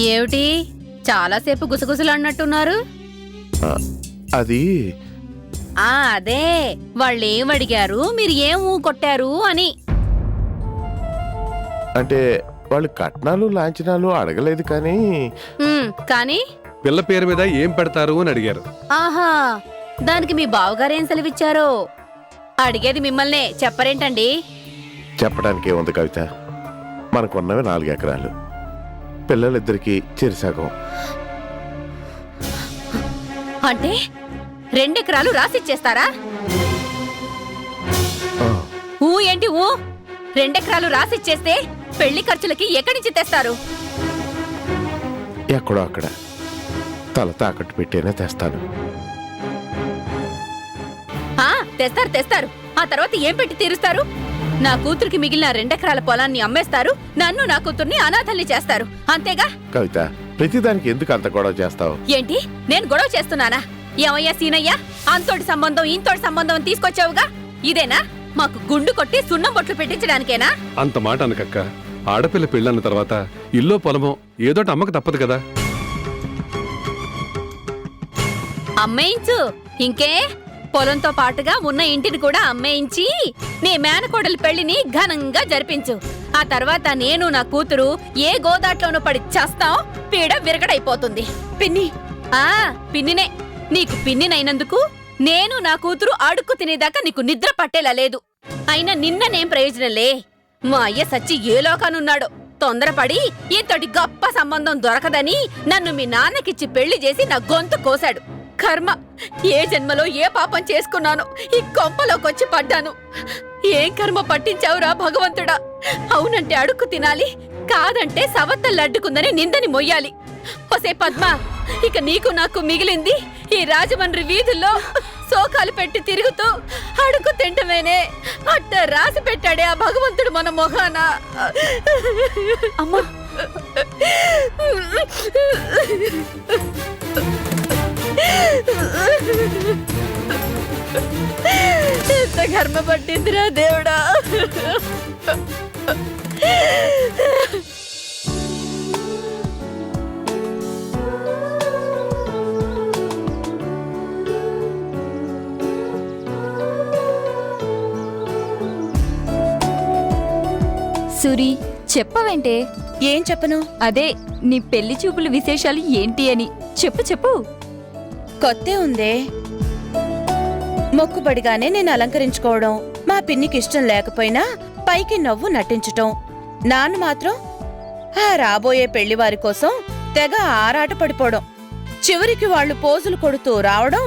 ఏమిటి చాలాసేపు గుసగుసలు అన్నట్టున్నారు? అది అదే వాళ్ళేం అడిగారు, మీరు ఏం కొట్టారు అని. అంటే వాళ్ళు కట్నాలు లాంఛనాలు అడగలేదు కానీ కానీ పిల్ల పేరు మీద ఏం పెడతారు అని అడిగారు. ఆహా, దానికి మీ బావగారేం సెలవిచ్చారో? అడిగేది మిమ్మల్నే, చెప్పరేంటండి? చెప్పడానికి ఏముంది కవిత, మనకున్నవి 4 ఎకరాలు, పిల్లలిద్దరికి చిరుసగం. అంటే 2 ఎకరాలు రాసిచ్చేస్తారా? ఏంటి 2 ఎకరాలు రాసిచ్చేస్తే పెళ్లి ఖర్చులకి ఎక్కడి నుంచి తెస్తారు? ఎక్కడో అక్కడ తల తాకట్టు పెట్టేనే తెస్తాను. తెస్తారు. ఆ తర్వాత ఏం పెట్టి తీరుస్తారు? నా కూతురికి మిగిలిన 2 ఎకరాల పొలాన్ని అమ్మేస్తారు, నన్ను నా కూతుర్ని అనాథల్ని చేస్తారు, అంతేగా? కవిత, ప్రతిదానికి ఎందుకు అంత గొడవ చేస్తావు? ఏంటి, నేను గొడవ చేస్తున్నానా? ఏమయ్యా సీనయ్యా, అంతోటి సంబంధం ఇంతోటి సంబంధం తీసుకొచ్చావుగా, ఇదేనా మాకు గుండు కొట్టి సున్నం బొట్లు పెట్టించడానికేనా? అంత మాట అనకక్క. ఆడపిల్ల పెళ్ళన్న తర్వాత ఇల్లో పొలమో ఏదోటి అమ్మక తప్పదు కదా. అమ్మేయించు, ఇంకే పొలంతో పాటుగా ఉన్న ఇంటిని కూడా అమ్మేయించి నీ మేనకోడలి పెళ్లిని ఘనంగా జరిపించు. ఆ తర్వాత నేను నా కూతురు ఏ గోదాట్లోనూ పడి చేస్తాం, పీడ విరగడైపోతుంది. పిన్ని, పిన్నినే. నీకు పిన్నినైనందుకు నేను నా కూతురు అడుక్కు తినేదాకా నీకు నిద్ర పట్టేలా లేదు. అయినా నిన్ననేం ప్రయోజనంలే. మా అయ్య సచ్చి ఏ లోకానున్నాడో, తొందరపడి ఇంతటి గొప్ప సంబంధం దొరకదని నన్ను మీ నాన్నకిచ్చి పెళ్లి చేసి నా గొంతు కోశాడు. కర్మ, ఏ జన్మలో ఏ పాపం చేసుకున్నానో ఈ కొంపలోకొచ్చి పడ్డాను. ఏం కర్మ పట్టించావురా భగవంతుడా? అవునంటే అడుక్కు తినాలి, కాదంటే సవత్తల్లడ్డుకుందని నిందని మొయ్యాలి. ఒసే పద్మ, ఇక నీకు నాకు మిగిలింది ఈ రాజమండ్రి వీధుల్లో సోకాలు పెట్టి తిరుగుతూ అడుగు తింటమేనే. అట్ట రాసి పెట్టాడే ఆ భగవంతుడు మన మొహాన. అమ్మా, ఎంత కర్మ పట్టిందిరా దేవుడా. సూరి, చెప్పవేంటే? ఏం చెప్పను? అదే నీ పెళ్లి చూపుల విశేషాలు ఏంటి అని చెప్పు. కొత్తే ఉందే. మొక్కుబడిగానే నేను అలంకరించుకోవడం, మా పిన్నికి ఇష్టం లేకపోయినా పైకి నవ్వు నటించటం, నాన్న మాత్రం ఆ రాబోయే పెళ్లివారి కోసం తెగ ఆరాట పడిపోవడం, చివరికి వాళ్లు పోజులు కొడుతూ రావడం,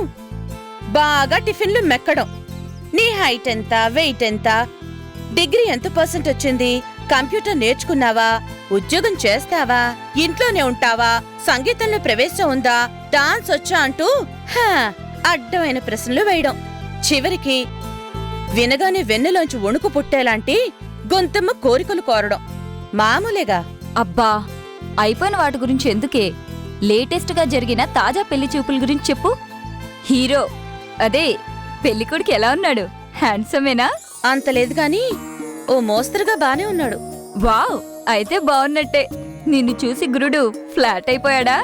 బాగా టిఫిన్లు మెక్కడం. నీ హైట్ ఎంత, వెయిట్ ఎంత, డిగ్రీ ఎంత పర్సెంట్ వచ్చింది, కంప్యూటర్ నేర్చుకున్నావా, ఉద్యోగం చేస్తావా, ఇంట్లోనే ఉంటావా, సంగీతంలో ప్రవేశం ఉందా, డాన్స్ వచ్చా అంటూ అడ్డమైన ప్రశ్నలు వేయడం. చివరికి వినగానే వెన్నులోంచి వణుకు పుట్టేలాంటి గొంతమ్మ కోరికలు కోరడం మామూలేగా. అబ్బా, అయిపోయిన వాటి గురించి ఎందుకే, లేటెస్ట్ గా జరిగిన తాజా పెళ్లి చూపుల గురించి చెప్పు. హీరో అదే పెళ్లికొడుకు ఎలా ఉన్నాడు? హ్యాండ్సమేనా? అంత లేదు గాని ఓ మోస్తరుగా బానే ఉన్నాడు. వావ్, అయితే బాగున్నట్టే. నిన్ను చూసి గురుడు ఫ్లాట్ అయిపోయాడా?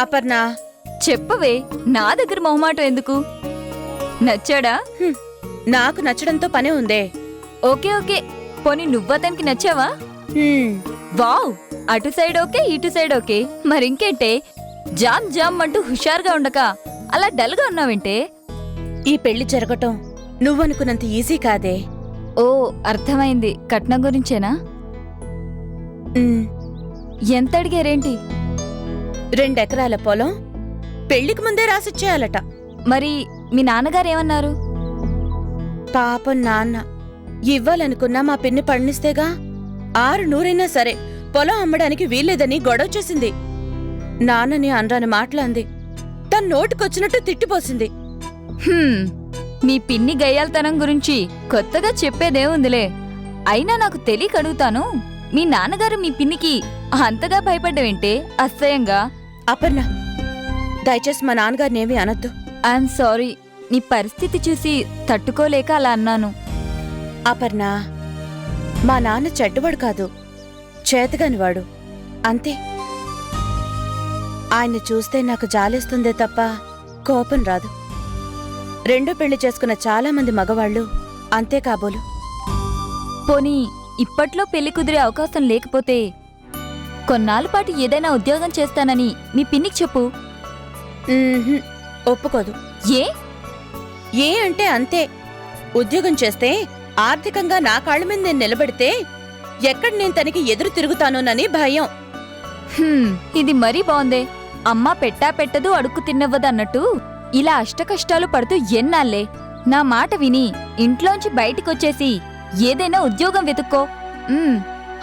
అపర్ణ, చెప్పవే, నా దగ్గర మొహమాటం ఎందుకు? నచ్చాడా? నాకు నచ్చడంతో పనే ఉందే. ఓకే, పోనీ నువ్వతనికి నచ్చావా? వావ్, అటు సైడ్ ఓకే, ఇటు సైడ్ ఓకే, మరింకేంటే? జామ్ అంటూ హుషారుగా ఉండక అలా డల్గా ఉన్నావేంటే? ఈ పెళ్లి జరగటం నువ్వనుకున్నంత ఈజీ కాదే. ఓ, అర్థమైంది. కట్నం గురించేనా? ఎంత అడిగారేంటి? 2 ఎకరాల పొలం పెళ్లికి ముందే రాసిచ్చేయాలట. మరి మీ నాన్నగారేమన్నారు? పాపం నాన్న, ఇవ్వాలనుకున్నా మా పిన్ని పడినిస్తేగా. 600 సరే పొలం అమ్మడానికి వీల్లేదని గొడవ చేసింది. నాన్నని అనరాని మాటలంది, తన నోటికొచ్చినట్టు తిట్టిపోసింది. మీ పిన్ని గయ్యాల్తనం గురించి కొత్తగా చెప్పేదేముందిలే. అయినా నాకు తెలియక అడుగుతాను, మీ నాన్నగారు మీ పిన్నికి అంతగా భయపడ్డవేంటే అసహ్యంగా? అపర్ణ, దయచేసి మా నాన్నగారినేమీ అనొద్దు. ఐఎమ్ సారీ, నీ పరిస్థితి చూసి తట్టుకోలేక అలా అన్నాను. అపర్ణ, మా నాన్న చెడ్డవాడు కాదు, చేతగానివాడు అంతే. ఆయన్ని చూస్తే నాకు జాలేస్తుందే తప్ప కోపం రాదు. రెండో పెళ్లి చేసుకున్న చాలా మంది మగవాళ్ళు అంతే కాబోలు. పోనీ ఇప్పట్లో పెళ్లి కుదిరే అవకాశం లేకపోతే కొన్నాళ్ళ పాటు ఏదైనా ఉద్యోగం చేస్తానని మీ పిన్నికి చెప్పు. ఉహుం, ఒప్పుకోదు. ఏ అంటే అంతే. ఉద్యోగం చేస్తే ఆర్థికంగా నా కాళ్ళ మీద నేను నిలబడితే ఎక్కడ నేను తనకి ఎదురు తిరుగుతానోనని భయం. ఇది మరీ బాగుందే. అమ్మ పెట్టా పెట్టదు అడుక్కు తిన్నవ్వదన్నట్టు ఇలా అష్టకష్టాలు పడుతూ ఎన్నాళ్లే. నా మాట విని ఇంట్లోంచి బయటికొచ్చేసి ఏదైనా ఉద్యోగం వెతుక్కో.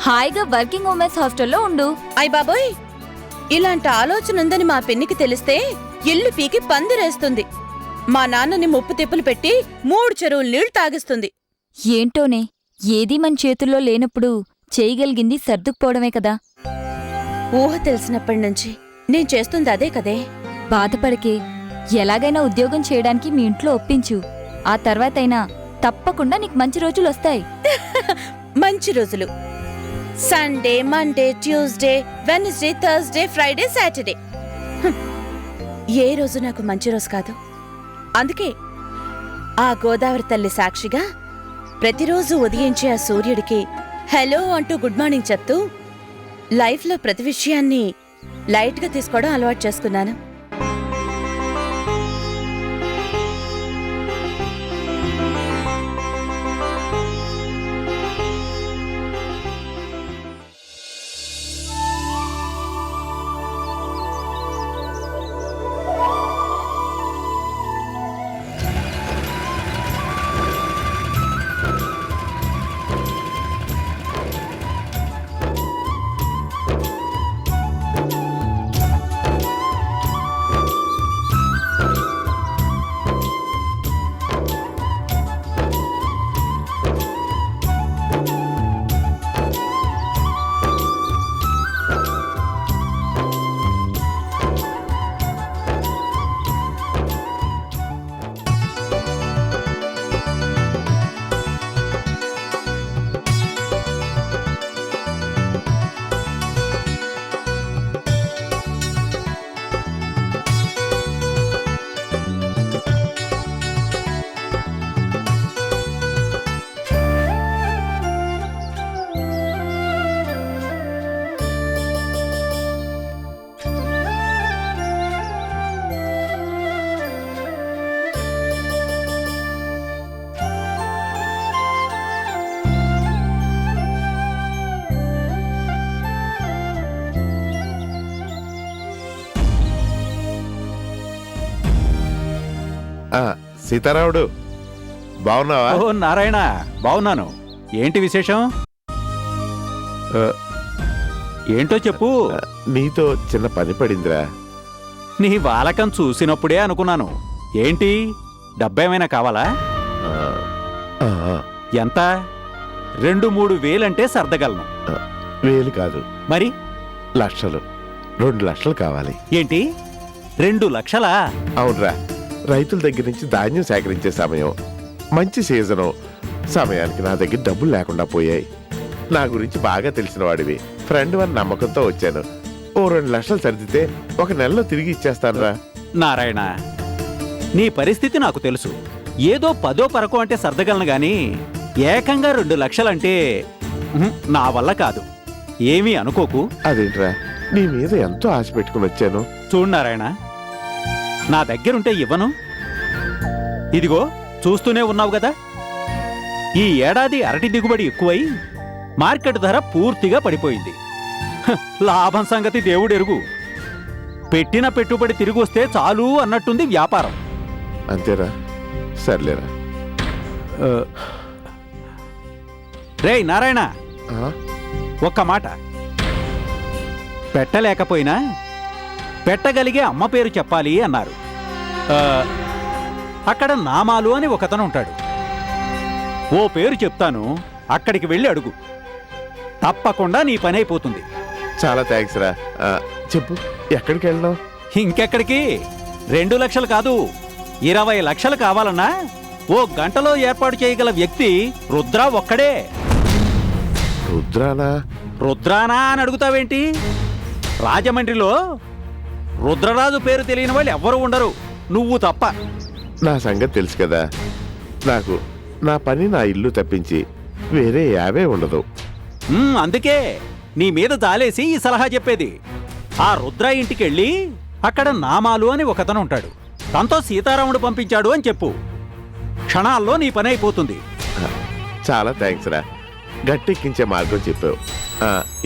హాయిగా వర్కింగ్ ఉమెన్స్ హాస్టల్లో ఉండు. అయ్ బాబోయ్, ఇలాంటి ఆలోచన ఉందని మా పిన్నికి తెలిస్తే ఇల్లు పీకి పందిరేస్తుంది. మా నాన్నని ముప్పు తిప్పులు పెట్టి 3 చెరువులు నీళ్లు తాగిస్తుంది. ఏంటోనే, ఏదీ మన చేతుల్లో లేనప్పుడు చేయగలిగింది సర్దుకుపోవడమే కదా. ఊహ తెలిసినప్పటినుంచి నేను చేస్తుంది అదే కదే. బాధపడకే. ఎలాగైనా ఉద్యోగం చేయడానికి మీ ఇంట్లో ఒప్పించు. ఆ తర్వాతైనా తప్పకుండా నీకు మంచి రోజులొస్తాయి. మంచి రోజులు Sunday, Monday, Tuesday, Wednesday, Thursday, Friday, Saturday. ఏ రోజు నాకు మంచి రోజు కాదు. అందుకే ఆ గోదావరి తల్లి సాక్షిగా ప్రతిరోజు ఉదయించే ఆ సూర్యుడికి హలో అంటూ గుడ్ మార్నింగ్ చెప్తూ లైఫ్లో ప్రతి విషయాన్ని లైట్గా తీసుకోవడం అలవాటు చేసుకున్నాను. సీతారాముడు, బావున్నావా? ఓ నారాయణ, బావున్నాను. ఏంటి విశేషం? ఏంటో చెప్పు. నీతో చిన్న పని పడిందిరా. నీ వాలకం చూసినప్పుడే అనుకున్నాను. ఏంటి, డబ్బేమైనా కావాలా? ఎంత? 2-3 వేలంటే సర్దగలను. వేలు కాదు, మరి లక్షలు. 2 లక్షలు కావాలి. ఏంటి, 2 లక్షలా? అవునరా, రైతుల దగ్గర నుంచి ధాన్యం సేకరించే సమయం, మంచి సీజను. సమయానికి నా దగ్గర డబ్బులు లేకుండా పోయాయి. నా గురించి బాగా తెలిసిన వాడివి, ఫ్రెండ్ అని నమ్మకంతో వచ్చాను. ఓ 2 లక్షలు సర్దితే 1 నెలలో తిరిగి ఇచ్చేస్తానురా. నారాయణ, నీ పరిస్థితి నాకు తెలుసు. ఏదో 10 పరకో అంటే సర్దగలను గాని ఏకంగా 2 లక్షలంటే నా వల్ల కాదు. ఏమీ అనుకోకు. అదేంట్రా, నీ మీద ఎంతో ఆశ పెట్టుకుని వచ్చాను. చూడు నారాయణ, నా దగ్గరుంటే ఇవ్వను. ఇదిగో చూస్తూనే ఉన్నావు కదా, ఈ ఏడాది అరటి దిగుబడి ఎక్కువై మార్కెట్ ధర పూర్తిగా పడిపోయింది. లాభం సంగతి దేవుడెరుగు. పెట్టిన పెట్టుబడి తిరిగి వస్తే చాలు అన్నట్టుంది వ్యాపారం. అంతేరా, సర్లేరా. రేయ్ నారాయణ, ఆ? ఒక్క మాట. పెట్టలేకపోయినా పెట్టగలిగే అమ్మ పేరు చెప్పాలి అన్నారు. అక్కడ నామాలు అని ఒకతను ఉంటాడు. ఓ పేరు చెప్తాను, అక్కడికి వెళ్ళి అడుగు. తప్పకుండా నీ పని అయిపోతుంది. చాలా థ్యాంక్స్ రా. చెప్పు, ఎక్కడికి వెళ్ళినావు? ఇంకెక్కడికి? 2 లక్షలు కాదు, 20 లక్షలు కావాలన్నా ఓ గంటలో ఏర్పాటు చేయగల వ్యక్తి రుద్ర ఒక్కడే. రుద్రానా? రుద్రానా అని అడుగుతావేంటి? రాజమండ్రిలో రుద్రరాజు పేరు తెలియని వాళ్ళు ఎవ్వరూ ఉండరు, నువ్వు తప్ప. నా సంగతి తెలుసు కదా, నాకు నా పని నా ఇల్లు తప్పించి వేరే యావే ఉండదు. అందుకే నీ మీద జాలేసి ఈ సలహా చెప్పేది. ఆ రుద్ర ఇంటికెళ్ళి అక్కడ నామాలు అని ఒకతను ఉంటాడు, తనతో సీతారాముడు పంపించాడు అని చెప్పు. క్షణాల్లో నీ పని అయిపోతుంది. చాలా థ్యాంక్స్ రా, గట్టెక్కించే మార్గం చెప్పావు.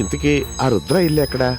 ఇంతకీ ఆ రుద్ర ఇల్లు ఎక్కడా?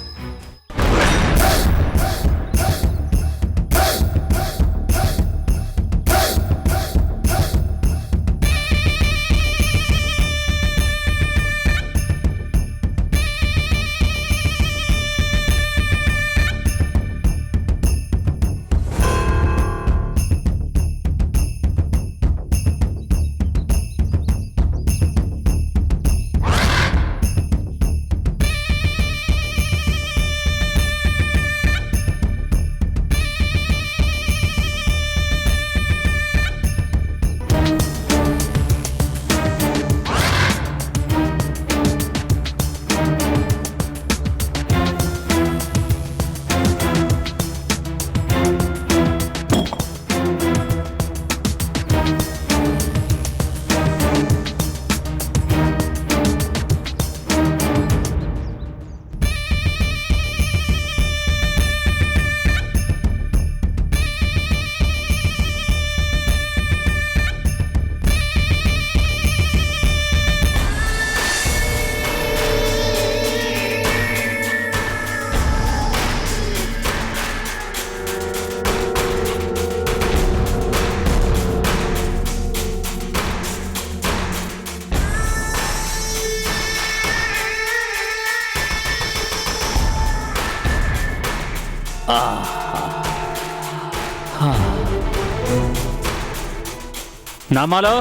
నామాలో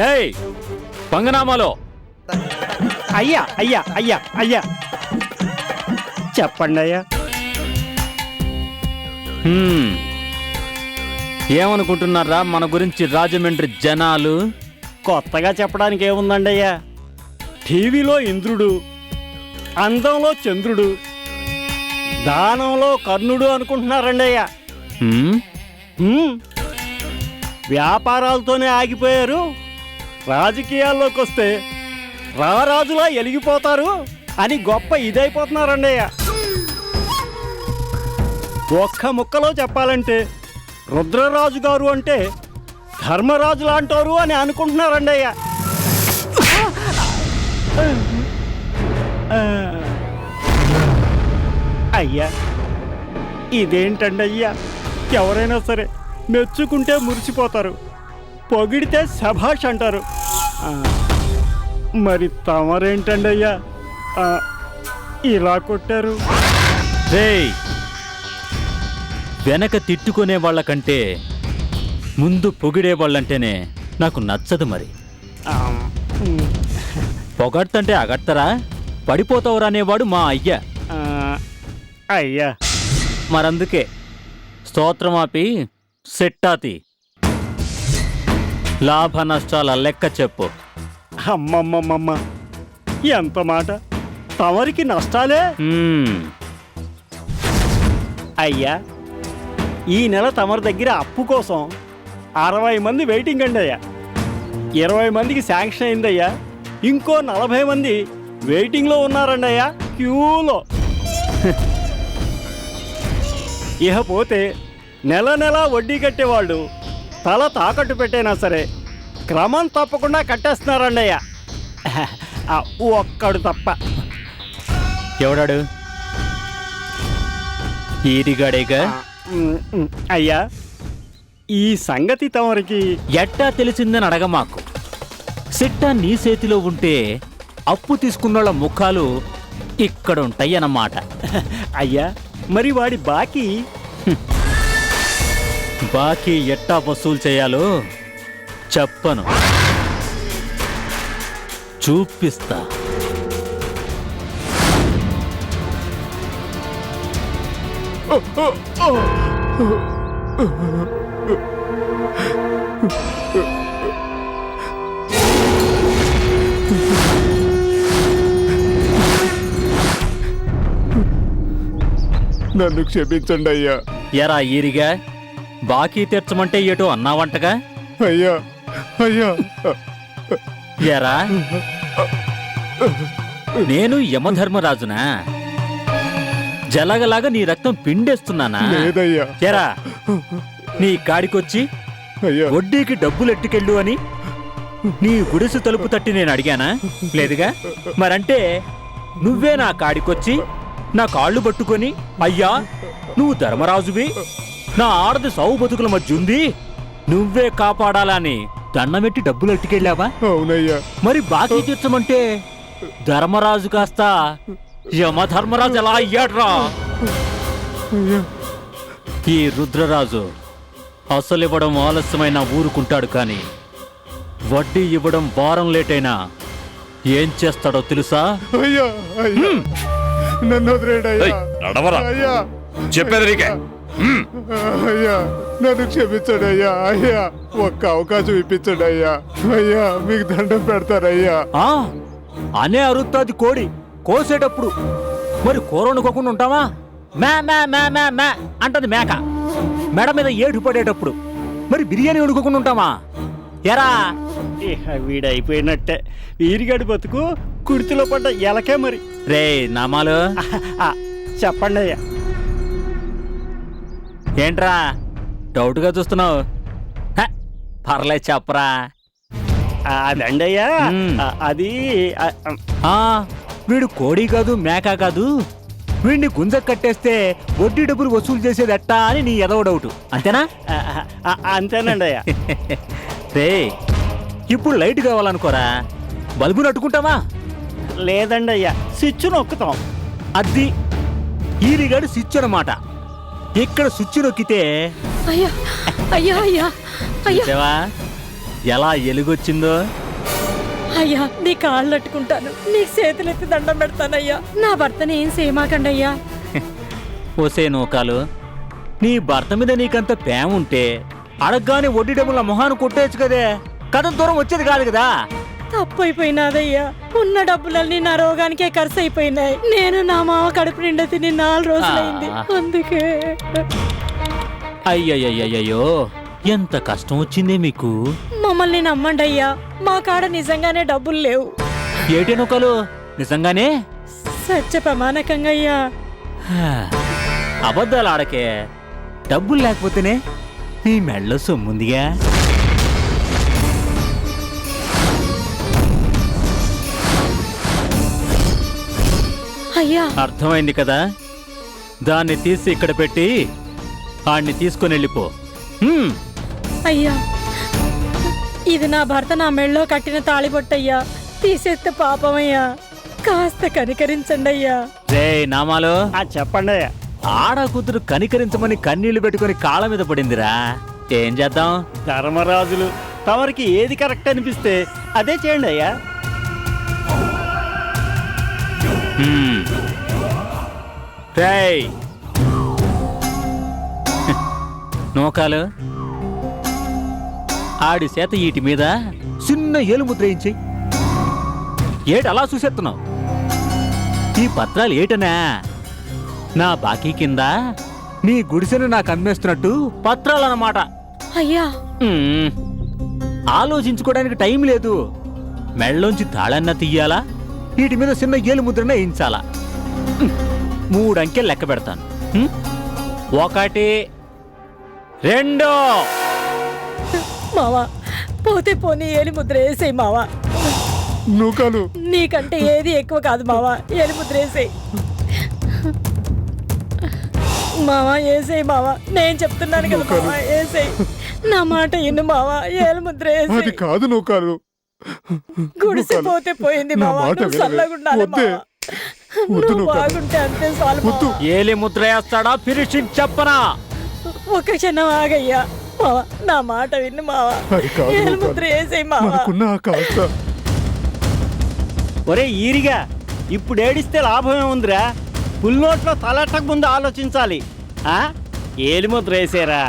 ఏయ్ పంగనామాలో. అయ్యా అయ్యా అయ్యా అయ్యా చెప్పండి అయ్యా. ఏమనుకుంటున్నారా మన గురించి రాజమండ్రి జనాలు? కొత్తగా చెప్పడానికి ఏముందండి అయ్యా, టీవీలో ఇంద్రుడు, అందంలో చంద్రుడు, దానంలో కర్ణుడు అనుకుంటున్నారండి అయ్యా. వ్యాపారాలతోనే ఆగిపోయారు, రాజకీయాల్లోకి వస్తే రారాజులా ఎలిగిపోతారు అని గొప్ప ఇదైపోతున్నారండి అయ్యా. ఒక్క ముక్కలో చెప్పాలంటే రుద్రరాజు గారు అంటే ధర్మరాజు లాంటారు అని అనుకుంటున్నారండి అయ్యా. అయ్యా ఇదేంటండి అయ్యా, ఎవరైనా సరే మెచ్చుకుంటే మురిసిపోతారు, పొగిడితే శభాష్ అంటారు. మరి తమరేంటండి అయ్యా ఇలా కొట్టారు? రేయ్, వెనక తిట్టుకునే వాళ్ళకంటే ముందు పొగిడే వాళ్ళంటేనే నాకు నచ్చదు. మరి పొగడ్తంటే అగడతారా, పడిపోతావురా అనేవాడు మా అయ్యా. అయ్యా మరందుకే స్తోత్రమాపి సెట్టాతి లాభ నష్టాల లెక్క చెప్పు. అమ్మమ్మమ్మమ్మ, ఎంత మాట! తమరికి నష్టాలే? అయ్యా, ఈ నెల తమరి దగ్గర అప్పు కోసం 60 మంది వెయిటింగ్ అండి అయ్యా. 20 మందికి శాంక్షన్ అయిందయ్యా, ఇంకో 40 మంది వెయిటింగ్లో ఉన్నారండి అయ్యా, క్యూలో. ఇకపోతే నెల నెలా వడ్డీ కట్టేవాళ్ళు తల తాకట్టు పెట్టైనా సరే క్రమం తప్పకుండా కట్టేస్తున్నారండి అయ్యా, ఒక్కడు తప్ప. ఎవడాడు? ఈడిగాడేగా. అయ్యా, ఈ సంగతి తమరికి ఎట్టా తెలిసిందని అడగమాకు. సిట్టా నీ చేతిలో ఉంటే అప్పు తీసుకున్నోళ్ళ ముఖాలు ఇక్కడుంటాయన్నమాట. అయ్యా, మరి వాడి బాకీ బాకీ ఎట్టా వసూలు చేయాలో చెప్పను, చూపిస్తా. నన్ను క్షమించండి అయ్యా. ఎరా ఈరిగా బాకీ తీర్చమంటే ఏటో అన్నావంటగా. అయ్యా అయ్యా ఎరా నేను యమధర్మరాజునా? జలగలాగా నీ రక్తం పిండేస్తున్నానా? లేదయ్యా. ఎరా నీ కాడికొచ్చి అయ్యా వడ్డీకి డబ్బులు ఎట్టుకెళ్ళు అని నీ గుడిసె తలుపు తట్టి నేను అడిగానా? లేదుగా. మరంటే నువ్వే నా కాడికొచ్చి నా కాళ్ళు పట్టుకొని, అయ్యా నువ్వు ధర్మరాజువి, నా ఆడది సావు బతుకుల మధ్య ఉంది, నువ్వే కాపాడాలని దండమెట్టి డబ్బులు ఎట్టుకెళ్ళావా? అవునయ్యా. మరి బాకీ తీర్చమంటే ధర్మరాజు కాస్త యమధర్మరాజు ఎలా అయ్యాడ్రా? ఈ రుద్రరాజు అసలు ఇవ్వడం ఆలస్యమైన ఊరుకుంటాడు, కానీ వడ్డీ ఇవ్వడం వారం లేటైనా ఏం చేస్తాడో తెలుసా? అయ్యా అయ్యా నన్ను వదిలేయండి అయ్యా. అయ్యా చెప్పేది నీకే. అయ్యా నన్ను క్షమించండి అయ్యా. అయ్యా ఒక్క అవకాశం ఇప్పించండి అయ్యా. అయ్యా మీకు దండం పెడతారయ్యా. ఆ అనే అరుస్తాది కోడి కోసేటప్పుడు, మరి కూర వండుకోకుండా ఉంటావా? మే మే మే మే మే అంటది మేక. మెడ మీద ఏడు పడేటప్పుడు మరి బిర్యానీ వండుకోకుండా ఉంటావా? ఎరా ఇహ వీడైపోయినట్టే. వీరిగడి బతుకు కుడితిలో పడ్డ ఎలకే మరి. రే నామాలు, ఆ, చెప్పండి అయ్యా. ఏంట్రా డౌట్గా చూస్తున్నావు? హ, పర్లేదు చెప్పరా. అదండి అయ్యా. మ్. అది ఆ వీడు కోడి కాదు మేక కాదు, వీడిని గుంజ కట్టేస్తే వడ్డీ డబ్బులు వసూలు చేసేది ఎట్టా అని నీ ఎదవ డౌట్, అంతేనా? అంతేనండి అయ్యా. రే ఇప్పుడు లైట్ కావాలనుకోరా, బల్బు నట్టుకుంటావా? లేదండి అయ్యా, స్విచ్ నొక్కుతాం. అది ఈరిగాడు స్విచ్ అన్నమాట. ఇక్కడ స్విచ్ నొక్కితే అయ్యా అయ్యా అయ్యా అయ్యా చూసావా ఎలా ఎలుగొచ్చిందో? అయ్యా నీ కాళ్ళు అట్టుకుంటాను, నీ చేతులెత్తి దండం పెడతానయ్యా. నా భర్తని ఏం చేయమాకండి అయ్యా. ఓసే నూకాలు, నీ భర్త మీద నీకంత ప్రేమ ఉంటే అడగ్గానే వడ్డీ డబ్బుల మొహాన్ని కొట్టేయచ్చు కదే, కథ దూరం వచ్చేది కాదు కదా. తప్పైపోయినాదయ్యా. ఉన్న డబ్బులన్నీ నా రోగానికే ఖర్చు అయిపోయినాయి. నేను నా మామ కడుపు నిండా తిని 4 రోజులైంది, అందుకే. అయ్యయ్యయ్యో ఎంత కష్టం వచ్చిందే మీకు. మమ్మల్ని నమ్మండి అయ్యా, మా కాడ నిజంగానే డబ్బులు లేవు. ఏటి నూకలు నిజంగానే? సత్య ప్రమాణకంగా అయ్యా. హా, అబద్ధాలు ఆడకే. డబ్బులు లేకపోతేనే నీ మెళ్ళో సొమ్ముందిగా. అయ్యా అర్థమైంది కదా? దాన్ని తీసి ఇక్కడ పెట్టి ఆడిని తీసుకొని వెళ్ళిపో. హ్మ్. అయ్యా ఇది నా భర్త నా మెళ్ళో కట్టిన తాళిబొట్టయ్యా, తీసేస్తే పాపమయ్యా, కాస్త కనికరించండి అయ్యా. రే నామాలు, చెప్పండి అయ్యా. ఆడ కూతురు కనికరించమని కన్నీళ్లు పెట్టుకొని కాళ్ళ మీద పడిందిరా. ఏం చేద్దాం? ధర్మరాజులు తమరికి ఏది కరెక్ట్ అనిపిస్తే అదే చేయండి అయ్యా. హ్మ్. రేయ్ నూకాలు, ఆడి చేత ఈటి మీద చిన్న ఏలు ముద్ర వేయించి. ఏటి అలా చూసేస్తున్నావు? ఈ పత్రాలు ఏటనా? నా బాకీ కింద నీ గుడిసెను నాకు అమ్మేస్తున్నట్టు పత్రాలన్నమాట. అయ్యా హ్మ్. ఆలోచించుకోవడానికి టైం లేదు. మెళ్ళలోంచి తాళన్నా తీయాలా, వీటి మీద చిన్న ఏలు ముద్రన వేయించాలా. 3 అంకెలు లెక్క పెడతాను. 1 2. మావా పోతే పోనీ ఏలి ముద్ర వేసేయి మావా. నూకాలు నీకంటే ఏది ఎక్కువ కాదు మావా, ఏలి ముద్ర వేసేయి మావా, వేసేయి మావా. నేను చెప్తున్నాను కదా మావా, వేసేయి. నా మాట ఇన్ను మావా, ఏలి ముద్ర అది వేసేయి. కాదు నూకాలు. గుడిసి పోతే పోయింది నా మావా, మాట నువ్వు వినవే. చల్లగుండాలి వద్దే. మావా. వద్దు నువ్వు నూకాలు. బాగుంటే అంతే చాలు వద్దు. మావా. ఏలి ముద్ర వేస్తాడా ఫినిషింగ్ చెప్పనా? ఒక క్షణం ఆగయ్యా మావా, నా మాట విన్ను మావా, అది కాదు ఏలి నూకాలు. ముద్ర వేసేయి మావా. మనకున్న ఆ కాస్త ఒరే ఈరిగా, ఇప్పుడు ఏడిస్తే లాభమే ఉందిరా. పుల్ నోట్లో తలెట్టక ముందు ఆలోచించాలి. ఏలిముద్ర వేసేరా.